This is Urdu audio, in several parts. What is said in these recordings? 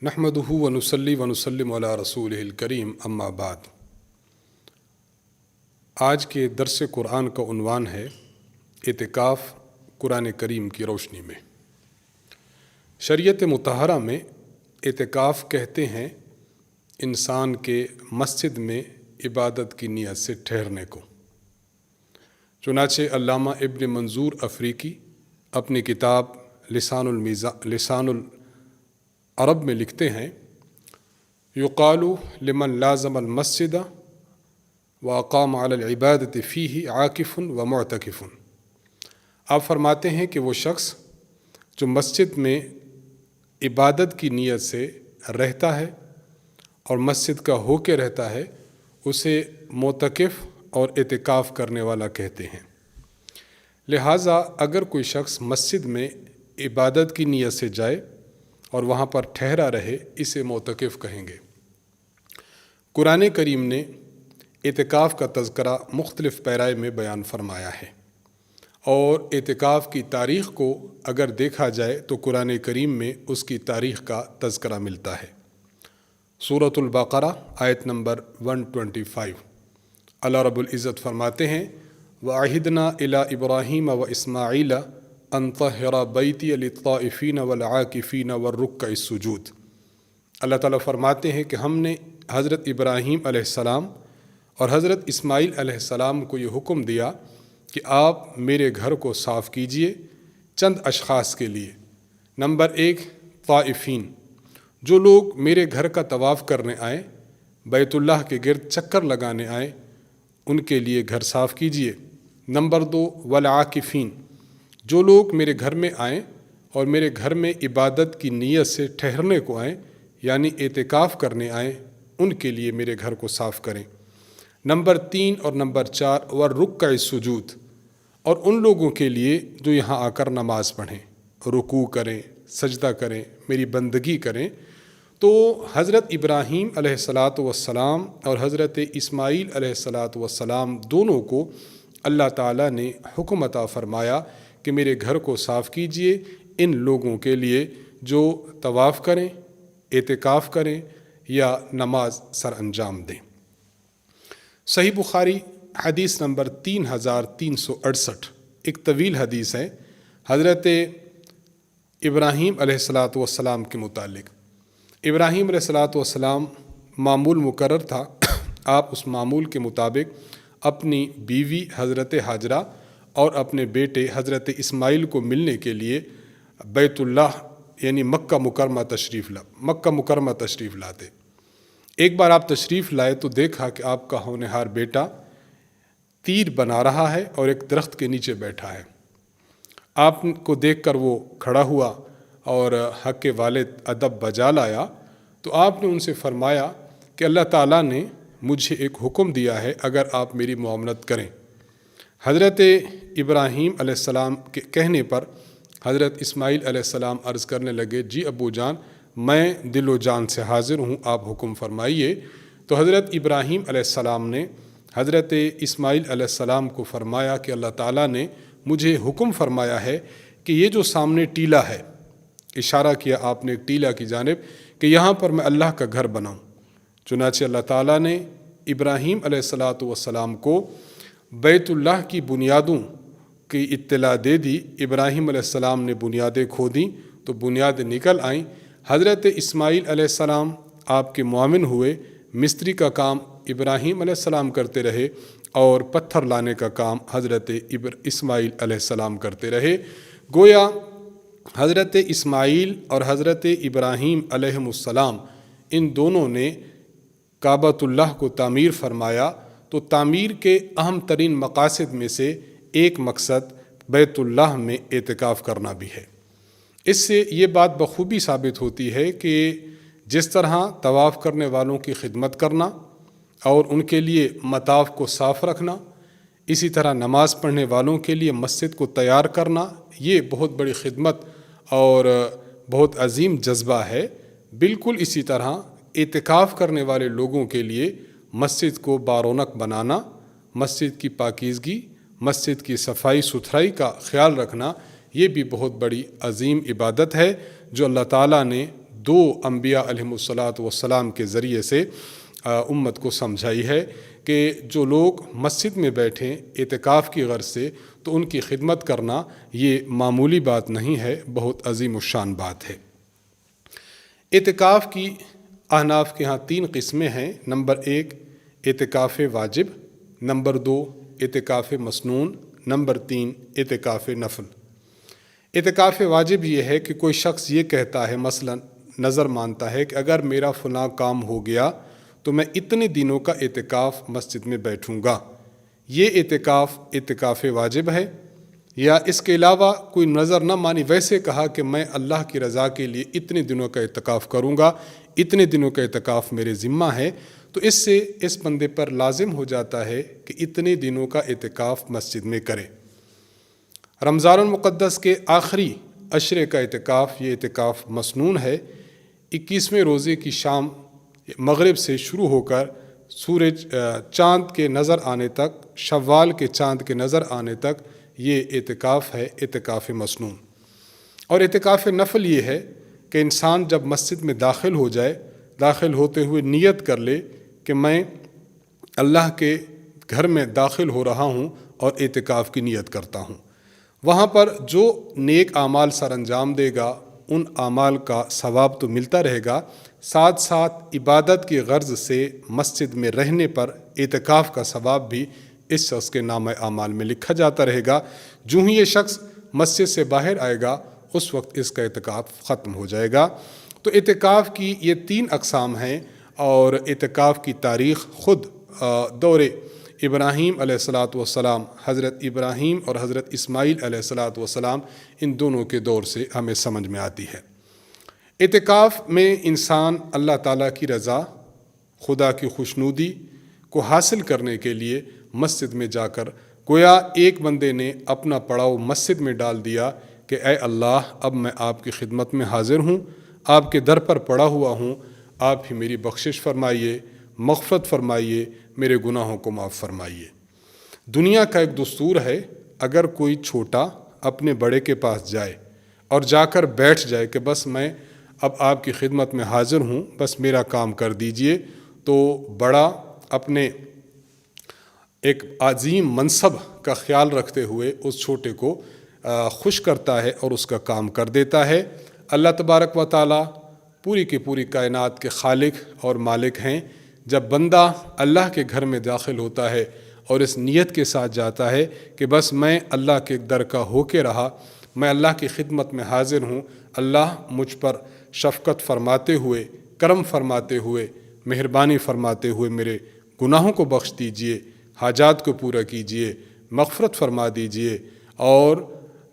نحمدہ ونصلی ونسلم علی رسولہ الکریم اما بعد۔ آج کے درس قرآن کا عنوان ہے اعتکاف قرآن کریم کی روشنی میں۔ شریعت مطہرہ میں اعتکاف کہتے ہیں انسان کے مسجد میں عبادت کی نیت سے ٹھہرنے کو۔ چنانچہ علامہ ابن منظور افریقی اپنی کتاب لسان العرب میں لکھتے ہیں، یقال لمن لازم المسجد واقام علی العبادۃ فیہ عاکف و معتکف۔ آپ فرماتے ہیں کہ وہ شخص جو مسجد میں عبادت کی نیت سے رہتا ہے اور مسجد کا ہو کے رہتا ہے اسے معتکف اور اعتکاف کرنے والا کہتے ہیں۔ لہٰذا اگر کوئی شخص مسجد میں عبادت کی نیت سے جائے اور وہاں پر ٹھہرا رہے اسے معتکف کہیں گے۔ قرآن کریم نے اعتکاف کا تذکرہ مختلف پیرائے میں بیان فرمایا ہے، اور اعتکاف کی تاریخ کو اگر دیکھا جائے تو قرآن کریم میں اس کی تاریخ کا تذکرہ ملتا ہے۔ سورۃ البقرہ آیت نمبر 125، اللہ رب العزت فرماتے ہیں، وَعَهِدْنَا إِلَىٰ إِبْرَاهِيمَ وَإِسْمَاعِيلَ أَن طَهِّرَ بَيْتِيَ لِلطَّائِفِينَ وَالْعَاكِفِينَ وَالرُّكَّعِ السُّجُودِ۔ اللہ تعالیٰ فرماتے ہیں کہ ہم نے حضرت ابراہیم علیہ السلام اور حضرت اسماعیل علیہ السلام کو یہ حکم دیا کہ آپ میرے گھر کو صاف کیجئے چند اشخاص کے لیے۔ نمبر 1، طائفین، جو لوگ میرے گھر کا طواف کرنے آئیں، بیت اللہ کے گرد چکر لگانے آئیں، ان کے لیے گھر صاف کیجئے۔ نمبر 2، والعاکفین، جو لوگ میرے گھر میں آئیں اور میرے گھر میں عبادت کی نیت سے ٹھہرنے کو آئیں یعنی اعتکاف کرنے آئیں، ان کے لیے میرے گھر کو صاف کریں۔ نمبر 3 اور نمبر 4، والرکع السجود، اور ان لوگوں کے لیے جو یہاں آ کر نماز پڑھیں، رکوع کریں، سجدہ کریں، میری بندگی کریں۔ تو حضرت ابراہیم علیہ السلام اور حضرت اسماعیل علیہ السلام دونوں کو اللہ تعالیٰ نے حکم عطا فرمایا کہ میرے گھر کو صاف کیجئے ان لوگوں کے لیے جو طواف کریں، اعتکاف کریں یا نماز سر انجام دیں۔ صحیح بخاری حدیث نمبر 3368، ایک طویل حدیث ہے حضرت ابراہیم علیہ السلام کے متعلق۔ ابراہیم علیہ السلام معمول مقرر تھا، آپ اس معمول کے مطابق اپنی بیوی حضرت ہاجرہ اور اپنے بیٹے حضرت اسماعیل کو ملنے کے لیے بیت اللہ یعنی مکہ مکرمہ تشریف لاتے۔ ایک بار آپ تشریف لائے تو دیکھا کہ آپ کا ہونہار بیٹا تیر بنا رہا ہے اور ایک درخت کے نیچے بیٹھا ہے۔ آپ کو دیکھ کر وہ کھڑا ہوا اور حق والد ادب بجا لایا، تو آپ نے ان سے فرمایا کہ اللہ تعالیٰ نے مجھے ایک حکم دیا ہے اگر آپ میری معاملت کریں۔ حضرت ابراہیم علیہ السلام کے کہنے پر حضرت اسماعیل علیہ السلام عرض کرنے لگے، جی ابو جان میں دل و جان سے حاضر ہوں، آپ حکم فرمائیے۔ تو حضرت ابراہیم علیہ السلام نے حضرت اسماعیل علیہ السلام کو فرمایا کہ اللہ تعالیٰ نے مجھے حکم فرمایا ہے کہ یہ جو سامنے ٹیلا ہے، اشارہ کیا آپ نے ایک ٹیلا کی جانب، کہ یہاں پر میں اللہ کا گھر بناؤں۔ چنانچہ اللہ تعالیٰ نے ابراہیم علیہ السلام کو بیت اللہ کی بنیادوں کی اطلاع دے دی۔ ابراہیم علیہ السلام نے بنیادیں کھودیں تو بنیادیں نکل آئیں۔ حضرت اسماعیل علیہ السلام آپ کے معاون ہوئے، مستری کا کام ابراہیم علیہ السلام کرتے رہے اور پتھر لانے کا کام حضرت اسماعیل علیہ السلام کرتے رہے۔ گویا حضرت اسماعیل اور حضرت ابراہیم علیہ السلام ان دونوں نے کعبۃ اللہ کو تعمیر فرمایا، تو تعمیر کے اہم ترین مقاصد میں سے ایک مقصد بیت اللہ میں اعتکاف کرنا بھی ہے۔ اس سے یہ بات بخوبی ثابت ہوتی ہے کہ جس طرح طواف کرنے والوں کی خدمت کرنا اور ان کے لیے مطاف کو صاف رکھنا، اسی طرح نماز پڑھنے والوں کے لیے مسجد کو تیار کرنا، یہ بہت بڑی خدمت اور بہت عظیم جذبہ ہے۔ بالکل اسی طرح اعتکاف کرنے والے لوگوں کے لیے مسجد کو بارونق بنانا، مسجد کی پاکیزگی، مسجد کی صفائی ستھرائی کا خیال رکھنا، یہ بھی بہت بڑی عظیم عبادت ہے جو اللہ تعالیٰ نے دو انبیاء علیہمُ الصلاۃ کے ذریعے سے امت کو سمجھائی ہے کہ جو لوگ مسجد میں بیٹھیں اعتکاف کی غرض سے تو ان کی خدمت کرنا یہ معمولی بات نہیں ہے، بہت عظیم الشان بات ہے۔ اعتکاف کی احناف کے ہاں 3 قسمیں ہیں۔ نمبر 1 اعتکاف واجب، نمبر 2 اعتکاف مسنون، نمبر 3 اعتکاف نفل۔ اعتکاف واجب یہ ہے کہ کوئی شخص یہ کہتا ہے، مثلا نظر مانتا ہے کہ اگر میرا فلاں کام ہو گیا تو میں اتنے دنوں کا اعتکاف مسجد میں بیٹھوں گا، یہ اعتکاف واجب ہے۔ یا اس کے علاوہ کوئی نظر نہ مانی، ویسے کہا کہ میں اللہ کی رضا کے لیے اتنے دنوں کا اعتکاف کروں گا، اتنے دنوں کا اعتکاف میرے ذمہ ہے، تو اس سے اس بندے پر لازم ہو جاتا ہے کہ اتنے دنوں کا اعتکاف مسجد میں کرے۔ رمضان المقدس کے آخری عشرے کا اعتکاف یہ اعتکاف مسنون ہے۔ 21ویں روزے کی شام مغرب سے شروع ہو کر چاند کے نظر آنے تک، شوال کے چاند کے نظر آنے تک یہ اعتکاف ہے، اعتکاف مسنون۔ اور اعتکاف نفل یہ ہے کہ انسان جب مسجد میں داخل ہو جائے، داخل ہوتے ہوئے نیت کر لے کہ میں اللہ کے گھر میں داخل ہو رہا ہوں اور اعتکاف کی نیت کرتا ہوں۔ وہاں پر جو نیک اعمال سر انجام دے گا ان اعمال کا ثواب تو ملتا رہے گا، ساتھ ساتھ عبادت کی غرض سے مسجد میں رہنے پر اعتکاف کا ثواب بھی اس شخص کے نامہ اعمال میں لکھا جاتا رہے گا۔ جو ہی یہ شخص مسجد سے باہر آئے گا اس وقت اس کا اعتکاف ختم ہو جائے گا۔ تو اعتکاف کی یہ 3 اقسام ہیں، اور اعتکاف کی تاریخ خود دور ابراہیم علیہ السلام، حضرت ابراہیم اور حضرت اسماعیل علیہ السلام، ان دونوں کے دور سے ہمیں سمجھ میں آتی ہے۔ اعتکاف میں انسان اللہ تعالیٰ کی رضا، خدا کی خوشنودی کو حاصل کرنے کے لیے مسجد میں جا کر گویا ایک بندے نے اپنا پڑاؤ مسجد میں ڈال دیا کہ اے اللہ، اب میں آپ کی خدمت میں حاضر ہوں، آپ کے در پر پڑا ہوا ہوں، آپ ہی میری بخشش فرمائیے، مغفرت فرمائیے، میرے گناہوں کو معاف فرمائیے۔ دنیا کا ایک دستور ہے، اگر کوئی چھوٹا اپنے بڑے کے پاس جائے اور جا کر بیٹھ جائے کہ بس میں اب آپ کی خدمت میں حاضر ہوں، بس میرا کام کر دیجئے، تو بڑا اپنے ایک عظیم منصب کا خیال رکھتے ہوئے اس چھوٹے کو خوش کرتا ہے اور اس کا کام کر دیتا ہے۔ اللہ تبارک و تعالیٰ پوری کی پوری کائنات کے خالق اور مالک ہیں۔ جب بندہ اللہ کے گھر میں داخل ہوتا ہے اور اس نیت کے ساتھ جاتا ہے کہ بس میں اللہ کے در کا ہو کے رہا، میں اللہ کی خدمت میں حاضر ہوں، اللہ مجھ پر شفقت فرماتے ہوئے، کرم فرماتے ہوئے، مہربانی فرماتے ہوئے میرے گناہوں کو بخش دیجئے، حاجات کو پورا کیجئے، مغفرت فرما دیجئے اور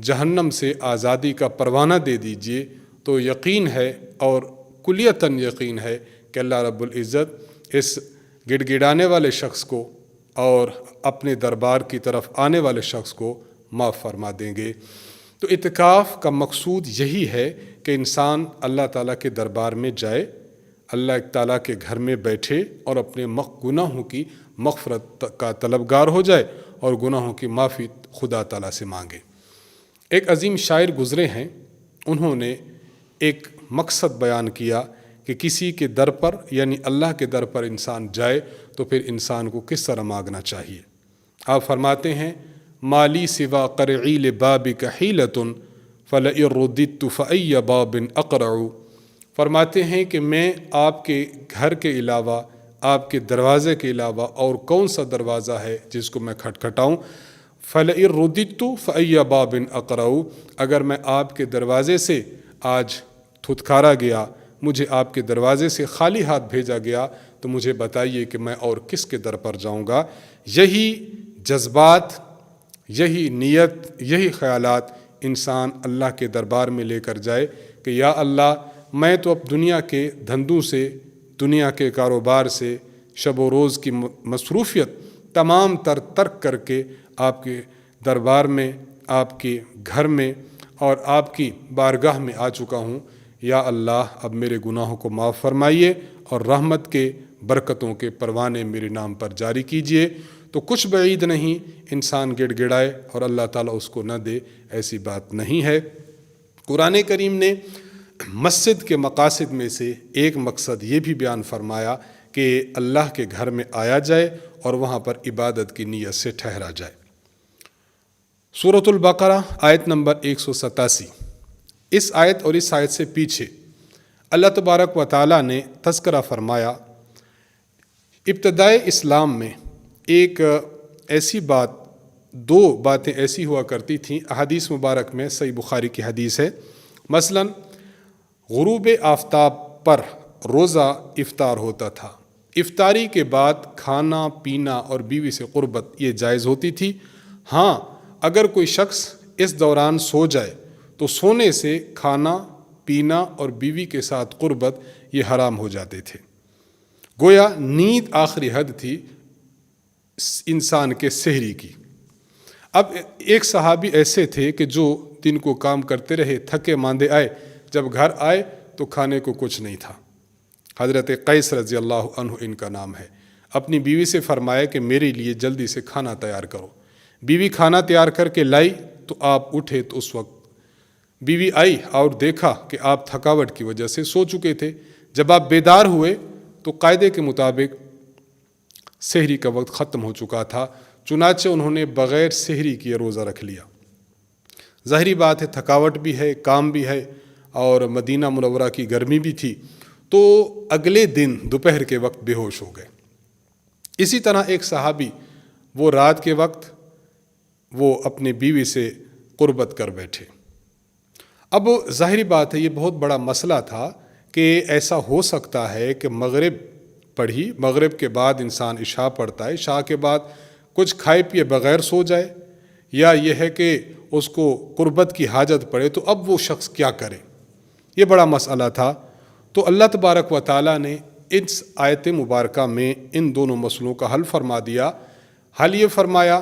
جہنم سے آزادی کا پروانہ دے دیجئے، تو یقین ہے اور کلیتاً یقین ہے کہ اللہ رب العزت اس گڑ گڑانے والے شخص کو اور اپنے دربار کی طرف آنے والے شخص کو معاف فرما دیں گے۔ تو اعتکاف کا مقصود یہی ہے کہ انسان اللہ تعالیٰ کے دربار میں جائے، اللہ تعالیٰ کے گھر میں بیٹھے اور اپنے گناہوں کی مغفرت کا طلبگار ہو جائے اور گناہوں کی معافی خدا تعالیٰ سے مانگے۔ ایک عظیم شاعر گزرے ہیں، انہوں نے ایک مقصد بیان کیا کہ کسی کے در پر یعنی اللہ کے در پر انسان جائے تو پھر انسان کو کس طرح مانگنا چاہیے۔ آپ فرماتے ہیں، مالی سوا قرعی لبابک حیلۃ فلئن رددت فأی باب اقرع۔ فرماتے ہیں کہ میں آپ کے گھر کے علاوہ، آپ کے دروازے کے علاوہ اور کون سا دروازہ ہے جس کو میں کھٹکھٹاؤں؟ فلئن رددت فأی باب اقرع، اگر میں آپ کے دروازے سے آج تھتکارا گیا، مجھے آپ کے دروازے سے خالی ہاتھ بھیجا گیا، تو مجھے بتائیے کہ میں اور کس کے در پر جاؤں گا۔ یہی جذبات، یہی نیت، یہی خیالات انسان اللہ کے دربار میں لے کر جائے کہ یا اللہ، میں تو اب دنیا کے دھندوں سے، دنیا کے کاروبار سے، شب و روز کی مصروفیت تمام ترک کر کے آپ کے دربار میں، آپ کے گھر میں اور آپ کی بارگاہ میں آ چکا ہوں۔ یا اللہ، اب میرے گناہوں کو معاف فرمائیے اور رحمت کے، برکتوں کے پروانے میرے نام پر جاری کیجئے۔ تو کچھ بعید نہیں انسان گڑ گڑائے اور اللہ تعالیٰ اس کو نہ دے، ایسی بات نہیں ہے۔ قرآن کریم نے مسجد کے مقاصد میں سے ایک مقصد یہ بھی بیان فرمایا کہ اللہ کے گھر میں آیا جائے اور وہاں پر عبادت کی نیت سے ٹھہرا جائے۔ سورۃ البقرہ آیت نمبر 187، اس آیت اور اس آیت سے پیچھے اللہ تبارک و تعالیٰ نے تذکرہ فرمایا ابتدائے اسلام میں ایک ایسی بات، دو باتیں ایسی ہوا کرتی تھیں، احادیث مبارک میں صحیح بخاری کی حدیث ہے، مثلا غروب آفتاب پر روزہ افطار ہوتا تھا، افطاری کے بعد کھانا پینا اور بیوی سے قربت یہ جائز ہوتی تھی۔ ہاں، اگر کوئی شخص اس دوران سو جائے تو سونے سے کھانا پینا اور بیوی کے ساتھ قربت یہ حرام ہو جاتے تھے۔ گویا نیند آخری حد تھی انسان کے سحری کی۔ اب ایک صحابی ایسے تھے کہ جو دن کو کام کرتے رہے، تھکے ماندے آئے، جب گھر آئے تو کھانے کو کچھ نہیں تھا۔ حضرت قیس رضی اللہ عنہ ان کا نام ہے، اپنی بیوی سے فرمایا کہ میرے لیے جلدی سے کھانا تیار کرو۔ بیوی کھانا تیار کر کے لائی تو آپ اٹھے تو اس وقت بیوی آئی اور دیکھا کہ آپ تھکاوٹ کی وجہ سے سو چکے تھے۔ جب آپ بیدار ہوئے تو قاعدے کے مطابق سحری کا وقت ختم ہو چکا تھا، چنانچہ انہوں نے بغیر سحری کیے روزہ رکھ لیا۔ ظاہری بات ہے، تھکاوٹ بھی ہے، کام بھی ہے، اور مدینہ منورہ کی گرمی بھی تھی، تو اگلے دن دوپہر کے وقت بے ہوش ہو گئے۔ اسی طرح ایک صحابی وہ رات کے وقت وہ اپنی بیوی سے قربت کر بیٹھے۔ اب ظاہری بات ہے، یہ بہت بڑا مسئلہ تھا کہ ایسا ہو سکتا ہے کہ مغرب پڑھی، مغرب کے بعد انسان عشاء پڑھتا ہے، عشاء کے بعد کچھ کھائے پیے بغیر سو جائے، یا یہ ہے کہ اس کو قربت کی حاجت پڑے، تو اب وہ شخص کیا کرے؟ یہ بڑا مسئلہ تھا۔ تو اللہ تبارک و تعالیٰ نے اس آیت مبارکہ میں ان دونوں مسئلوں کا حل فرما دیا۔ حل یہ فرمایا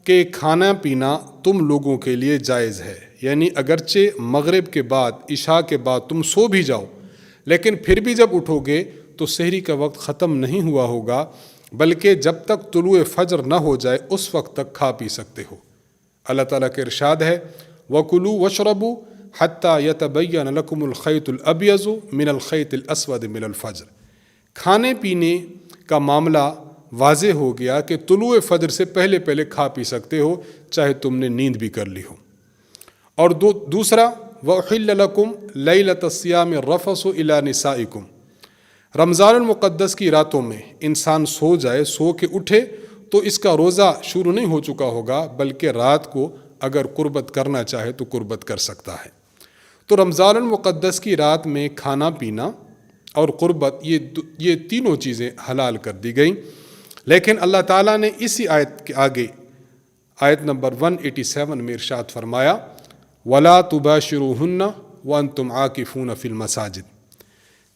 کہ کھانا پینا تم لوگوں کے لیے جائز ہے، یعنی اگرچہ مغرب کے بعد، عشاء کے بعد تم سو بھی جاؤ، لیکن پھر بھی جب اٹھو گے تو سحری کا وقت ختم نہیں ہوا ہوگا، بلکہ جب تک طلوع فجر نہ ہو جائے اس وقت تک کھا پی سکتے ہو۔ اللہ تعالیٰ کے ارشاد ہے وَكُلُوا وَاشْرَبُوا حَتَّى يَتَبَيَّنَ لَكُمُ الْخَيْطُ الْأَبْيَضُ مِنَ الْخَيْطِ الْأَسْوَدِ مِنَ الْفَجْرِ۔ کھانے پینے کا معاملہ واضح ہو گیا کہ طلوع فجر سے پہلے پہلے کھا پی سکتے ہو، چاہے تم نے نیند بھی کر لی ہو۔ اور دوسرا وَأُحِلَّ لَكُمْ لَيْلَةَ الصِّيَامِ الرَّفَثُ إِلَىٰ نِسَائِكُمْ۔ رمضان المقدس کی راتوں میں انسان سو جائے، سو کے اٹھے تو اس کا روزہ شروع نہیں ہو چکا ہوگا، بلکہ رات کو اگر قربت کرنا چاہے تو قربت کر سکتا ہے۔ تو رمضان المقدس کی رات میں کھانا پینا اور قربت یہ تینوں چیزیں حلال کر دی گئیں، لیکن اللہ تعالیٰ نے اسی آیت کے آگے آیت نمبر 187 میں ارشاد فرمایا وَلَا تُبَاشِرُوهُنَّ وَأَنْتُمْ عَاكِفُونَ فِي الْمَسَاجِدِ۔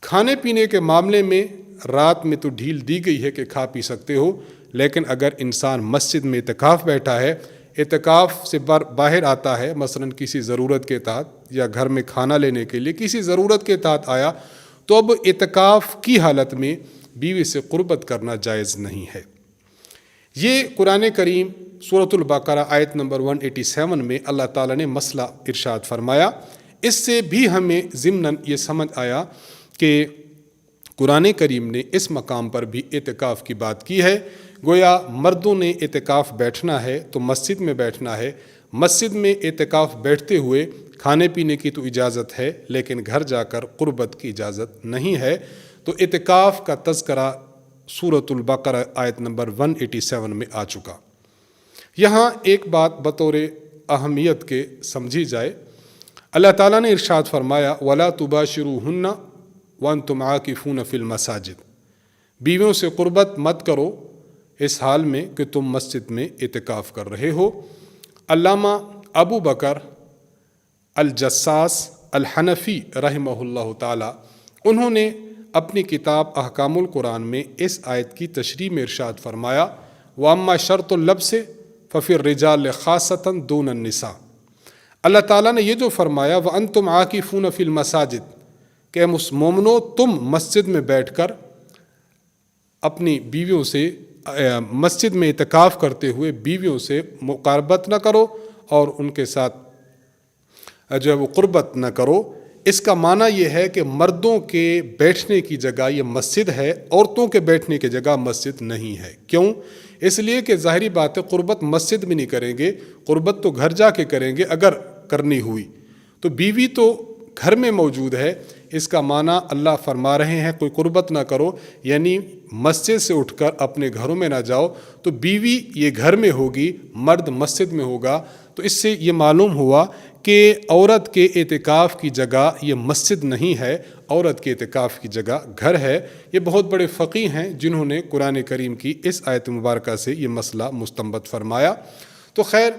کھانے پینے کے معاملے میں رات میں تو ڈھیل دی گئی ہے کہ کھا پی سکتے ہو، لیکن اگر انسان مسجد میں اعتکاف بیٹھا ہے، اعتکاف سے باہر آتا ہے، مثلا کسی ضرورت کے تحت یا گھر میں کھانا لینے کے لیے کسی ضرورت کے تحت آیا، تو اب اعتکاف کی حالت میں بیوی سے قربت کرنا جائز نہیں ہے۔ یہ قرآن کریم سورۃ البقرہ آیت نمبر 187 میں اللہ تعالیٰ نے مسئلہ ارشاد فرمایا۔ اس سے بھی ہمیں ضمناً یہ سمجھ آیا کہ قرآن کریم نے اس مقام پر بھی اعتکاف کی بات کی ہے۔ گویا مردوں نے اعتکاف بیٹھنا ہے تو مسجد میں بیٹھنا ہے، مسجد میں اعتکاف بیٹھتے ہوئے کھانے پینے کی تو اجازت ہے، لیکن گھر جا کر قربت کی اجازت نہیں ہے۔ تو اعتکاف کا تذکرہ سورۃ البقرہ آیت نمبر 187 میں آ چکا۔ یہاں ایک بات بطور اہمیت کے سمجھی جائے، اللہ تعالیٰ نے ارشاد فرمایا وَلَا تُبَاشِرُوهُنَّ وَأَنْتُمْ عَاكِفُونَ فِي الْمَسَاجِدِ۔ بیویوں سے قربت مت کرو اس حال میں کہ تم مسجد میں اعتکاف کر رہے ہو۔ علامہ ابو بکر الجساس الحنفی رحمہ اللہ تعالی، انہوں نے اپنی کتاب احکام القرآن میں اس آیت کی تشریح میں ارشاد فرمایا وَأَمَّا شَرْطُ اللَّبْسِ فَفِي الرِّجَالِ خَاصَّةً دُونَ النِّسَاءِ۔ اللہ تعالیٰ نے یہ جو فرمایا وَأَنْتُمْ عَاكِفُونَ فِي الْمَسَاجِدِ کہ مومنو تم مسجد میں بیٹھ کر اپنی بیویوں سے مسجد میں اعتکاف کرتے ہوئے بیویوں سے مقاربت نہ کرو اور ان کے ساتھ جو ہے وہ قربت نہ کرو۔ اس کا معنی یہ ہے کہ مردوں کے بیٹھنے کی جگہ یہ مسجد ہے، عورتوں کے بیٹھنے کی جگہ مسجد نہیں ہے۔ کیوں؟ اس لیے کہ ظاہری بات ہے قربت مسجد میں نہیں کریں گے، قربت تو گھر جا کے کریں گے اگر کرنی ہوئی، تو بیوی تو گھر میں موجود ہے۔ اس کا معنی اللہ فرما رہے ہیں کوئی قربت نہ کرو، یعنی مسجد سے اٹھ کر اپنے گھروں میں نہ جاؤ، تو بیوی یہ گھر میں ہوگی، مرد مسجد میں ہوگا۔ تو اس سے یہ معلوم ہوا کہ عورت کے اعتکاف کی جگہ یہ مسجد نہیں ہے، عورت کے اعتکاف کی جگہ گھر ہے۔ یہ بہت بڑے فقیہ ہیں جنہوں نے قرآن کریم کی اس آیت مبارکہ سے یہ مسئلہ مستنبط فرمایا۔ تو خیر،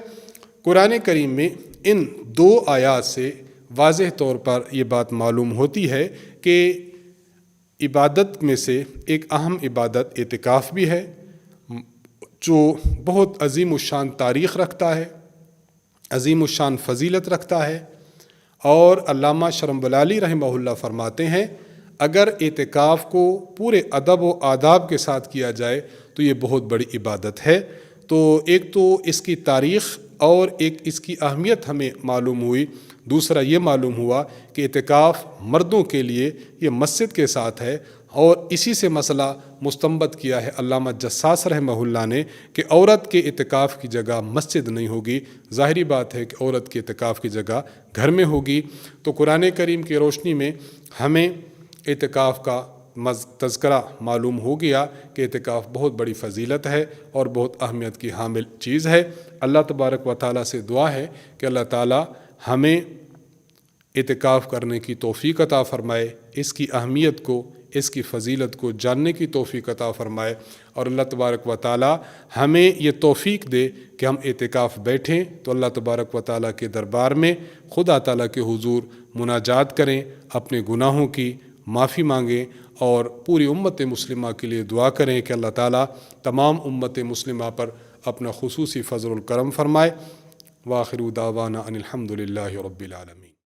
قرآن کریم میں ان دو آیات سے واضح طور پر یہ بات معلوم ہوتی ہے کہ عبادت میں سے ایک اہم عبادت اعتکاف بھی ہے، جو بہت عظیم الشان تاریخ رکھتا ہے، عظیم الشان فضیلت رکھتا ہے۔ اور علامہ شرمبلالی رحمہ اللہ فرماتے ہیں اگر اعتکاف کو پورے ادب و آداب کے ساتھ کیا جائے تو یہ بہت بڑی عبادت ہے۔ تو ایک تو اس کی تاریخ اور ایک اس کی اہمیت ہمیں معلوم ہوئی، دوسرا یہ معلوم ہوا کہ اعتکاف مردوں کے لیے یہ مسجد کے ساتھ ہے، اور اسی سے مسئلہ مستنبط کیا ہے علامہ جساس رحمہ اللہ نے کہ عورت کے اعتکاف کی جگہ مسجد نہیں ہوگی۔ ظاہری بات ہے کہ عورت کے اعتکاف کی جگہ گھر میں ہوگی۔ تو قرآن کریم کی روشنی میں ہمیں اعتکاف کا تذکرہ معلوم ہو گیا کہ اعتکاف بہت بڑی فضیلت ہے اور بہت اہمیت کی حامل چیز ہے۔ اللہ تبارک و تعالیٰ سے دعا ہے کہ اللہ تعالیٰ ہمیں اعتکاف کرنے کی توفیق عطا فرمائے، اس کی اہمیت کو، اس کی فضیلت کو جاننے کی توفیق عطا فرمائے، اور اللہ تبارک و تعالیٰ ہمیں یہ توفیق دے کہ ہم اعتکاف بیٹھیں تو اللہ تبارک و تعالیٰ کے دربار میں خدا تعالیٰ کے حضور مناجات کریں، اپنے گناہوں کی معافی مانگیں، اور پوری امت مسلمہ کے لیے دعا کریں کہ اللہ تعالیٰ تمام امت مسلمہ پر اپنا خصوصی فضل و کرم فرمائے۔ وآخر دعوانا ان الحمد للہ رب العالمین۔